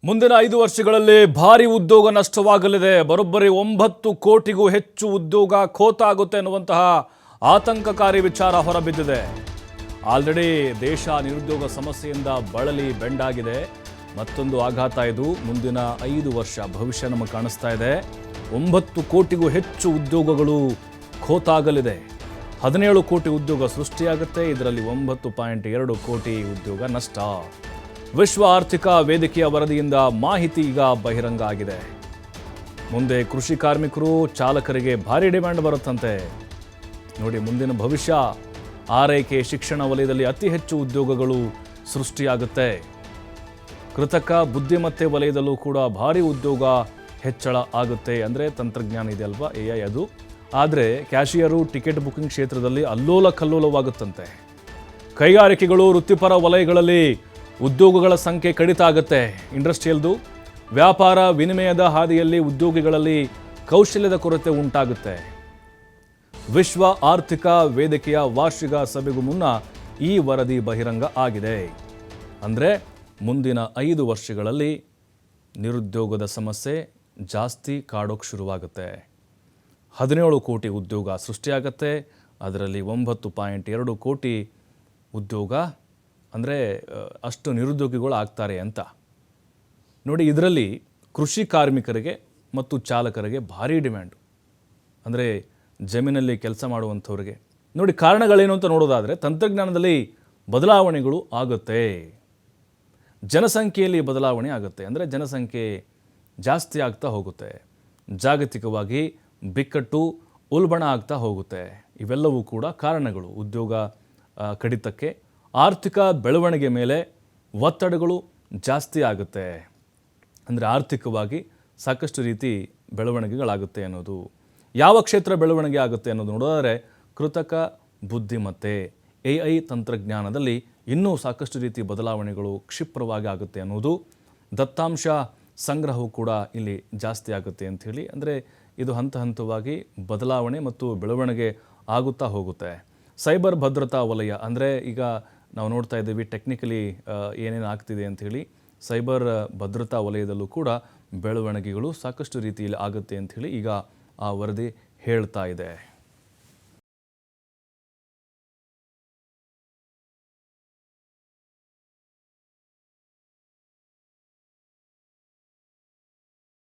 ಮುಂದಿನ 5 ವರ್ಷಗಳಲ್ಲಿ ಭಾರಿ ಉದ್ಯೋಗ ನಷ್ಟವಾಗಲಿದೆ. ಬರೋಬ್ಬರಿ 9 ಕೋಟಿಗೂ ಹೆಚ್ಚು ಉದ್ಯೋಗ ಖೋತಾಗುತ್ತೆ ಅನ್ನುವಂತಹ ಆತಂಕಕಾರಿ ವಿಚಾರ ಹೊರಬಿದ್ದಿದೆ. ಆಲ್ರೆಡಿ ದೇಶ ನಿರುದ್ಯೋಗ ಸಮಸ್ಯೆಯಿಂದ ಬಳಲಿ ಬೆಂಡಾಗಿದೆ. ಮತ್ತೊಂದು ಆಘಾತ ಇದು. ಮುಂದಿನ 5 ವರ್ಷ ಭವಿಷ್ಯ ನಮಗೆ ಕಾಣಿಸ್ತಾ ಇದೆ. 9 ಕೋಟಿಗೂ ಹೆಚ್ಚು ಉದ್ಯೋಗಗಳು ಖೋತಾಗಲಿದೆ. 17 ಕೋಟಿ ಉದ್ಯೋಗ ಸೃಷ್ಟಿಯಾಗುತ್ತೆ. ಇದರಲ್ಲಿ 9.2 ಕೋಟಿ ಉದ್ಯೋಗ ನಷ್ಟ. ವಿಶ್ವ ಆರ್ಥಿಕ ವೇದಿಕೆಯ ವರದಿಯಿಂದ ಮಾಹಿತಿ ಈಗ ಬಹಿರಂಗ ಆಗಿದೆ. ಮುಂದೆ ಕೃಷಿ ಕಾರ್ಮಿಕರು, ಚಾಲಕರಿಗೆ ಭಾರಿ ಡಿಮ್ಯಾಂಡ್ ಬರುತ್ತಂತೆ. ನೋಡಿ, ಮುಂದಿನ ಭವಿಷ್ಯ ಆರೈಕೆ ಶಿಕ್ಷಣ ವಲಯದಲ್ಲಿ ಅತಿ ಹೆಚ್ಚು ಉದ್ಯೋಗಗಳು ಸೃಷ್ಟಿಯಾಗುತ್ತೆ. ಕೃತಕ ಬುದ್ಧಿಮತ್ತೆ ವಲಯದಲ್ಲೂ ಕೂಡ ಭಾರಿ ಉದ್ಯೋಗ ಹೆಚ್ಚಳ ಆಗುತ್ತೆ. ಅಂದರೆ ತಂತ್ರಜ್ಞಾನ ಇದೆ ಅಲ್ವಾ, AI ಅದು. ಆದರೆ ಕ್ಯಾಶಿಯರು, ಟಿಕೆಟ್ ಬುಕಿಂಗ್ ಕ್ಷೇತ್ರದಲ್ಲಿ ಅಲ್ಲೋಲ ಕಲ್ಲೋಲವಾಗುತ್ತಂತೆ. ಕೈಗಾರಿಕೆಗಳು, ವೃತ್ತಿಪರ ವಲಯಗಳಲ್ಲಿ ಉದ್ಯೋಗಗಳ ಸಂಖ್ಯೆ ಕಡಿತ ಆಗುತ್ತೆ. ಇಂಡಸ್ಟ್ರಿಯಲ್ದು ವ್ಯಾಪಾರ ವಿನಿಮಯದ ಹಾದಿಯಲ್ಲಿ ಉದ್ಯೋಗಿಗಳಲ್ಲಿ ಕೌಶಲ್ಯದ ಕೊರತೆ ಉಂಟಾಗುತ್ತೆ. ವಿಶ್ವ ಆರ್ಥಿಕ ವೇದಿಕೆಯ ವಾರ್ಷಿಕ ಸಭೆಗೂ ಮುನ್ನ ಈ ವರದಿ ಬಹಿರಂಗ ಆಗಿದೆ. ಅಂದರೆ ಮುಂದಿನ 5 ವರ್ಷಗಳಲ್ಲಿ ನಿರುದ್ಯೋಗದ ಸಮಸ್ಯೆ ಜಾಸ್ತಿ ಕಾಡೋಕ್ಕೆ ಶುರುವಾಗುತ್ತೆ. 17 ಕೋಟಿ ಉದ್ಯೋಗ ಸೃಷ್ಟಿಯಾಗುತ್ತೆ. ಅದರಲ್ಲಿ 9.2 ಕೋಟಿ ಉದ್ಯೋಗ ಅಂದರೆ ಅಷ್ಟು ನಿರುದ್ಯೋಗಿಗಳು ಆಗ್ತಾರೆ ಅಂತ. ನೋಡಿ, ಇದರಲ್ಲಿ ಕೃಷಿ ಕಾರ್ಮಿಕರಿಗೆ ಮತ್ತು ಚಾಲಕರಿಗೆ ಭಾರಿ ಡಿಮ್ಯಾಂಡು. ಅಂದರೆ ಜಮೀನಲ್ಲಿ ಕೆಲಸ ಮಾಡುವಂಥವ್ರಿಗೆ. ನೋಡಿ, ಕಾರಣಗಳೇನು ಅಂತ ನೋಡೋದಾದರೆ ತಂತ್ರಜ್ಞಾನದಲ್ಲಿ ಬದಲಾವಣೆಗಳು ಆಗುತ್ತೆ. ಜನಸಂಖ್ಯೆಯಲ್ಲಿ ಬದಲಾವಣೆ ಆಗುತ್ತೆ. ಅಂದರೆ ಜನಸಂಖ್ಯೆ ಜಾಸ್ತಿ ಆಗ್ತಾ ಹೋಗುತ್ತೆ. ಜಾಗತಿಕವಾಗಿ ಬಿಕ್ಕಟ್ಟು ಉಲ್ಬಣ ಆಗ್ತಾ ಹೋಗುತ್ತೆ. ಇವೆಲ್ಲವೂ ಕೂಡ ಕಾರಣಗಳು ಉದ್ಯೋಗ ಕಡಿತಕ್ಕೆ. ಆರ್ಥಿಕ ಬೆಳವಣಿಗೆ ಮೇಲೆ ಒತ್ತಡಗಳು ಜಾಸ್ತಿ ಆಗುತ್ತೆ. ಅಂದರೆ ಆರ್ಥಿಕವಾಗಿ ಸಾಕಷ್ಟು ರೀತಿ ಬೆಳವಣಿಗೆಗಳಾಗುತ್ತೆ ಅನ್ನೋದು. ಯಾವ ಕ್ಷೇತ್ರ ಬೆಳವಣಿಗೆ ಆಗುತ್ತೆ ಅನ್ನೋದು ನೋಡೋದಾದರೆ ಕೃತಕ ಬುದ್ಧಿಮತ್ತೆ, AI ತಂತ್ರಜ್ಞಾನದಲ್ಲಿ ಇನ್ನೂ ಸಾಕಷ್ಟು ರೀತಿ ಬದಲಾವಣೆಗಳು ಕ್ಷಿಪ್ರವಾಗಿ ಆಗುತ್ತೆ ಅನ್ನೋದು. ದತ್ತಾಂಶ ಸಂಗ್ರಹವು ಕೂಡ ಇಲ್ಲಿ ಜಾಸ್ತಿ ಆಗುತ್ತೆ ಅಂಥೇಳಿ. ಅಂದರೆ ಇದು ಹಂತ ಹಂತವಾಗಿ ಬದಲಾವಣೆ ಮತ್ತು ಬೆಳವಣಿಗೆ ಆಗುತ್ತಾ ಹೋಗುತ್ತೆ. ಸೈಬರ್ ಭದ್ರತಾ ವಲಯ ಅಂದರೆ ಈಗ ನಾವು ನೋಡ್ತಾ ಇದ್ದೀವಿ ಟೆಕ್ನಿಕಲಿ ಏನೇನು ಆಗ್ತಿದೆ ಅಂಥೇಳಿ. ಸೈಬರ್ ಭದ್ರತಾ ವಲಯದಲ್ಲೂ ಕೂಡ ಬೆಳವಣಿಗೆಗಳು ಸಾಕಷ್ಟು ರೀತಿಯಲ್ಲಿ ಆಗುತ್ತೆ ಅಂಥೇಳಿ ಈಗ ಆ ವರದಿ ಹೇಳ್ತಾ ಇದೆ.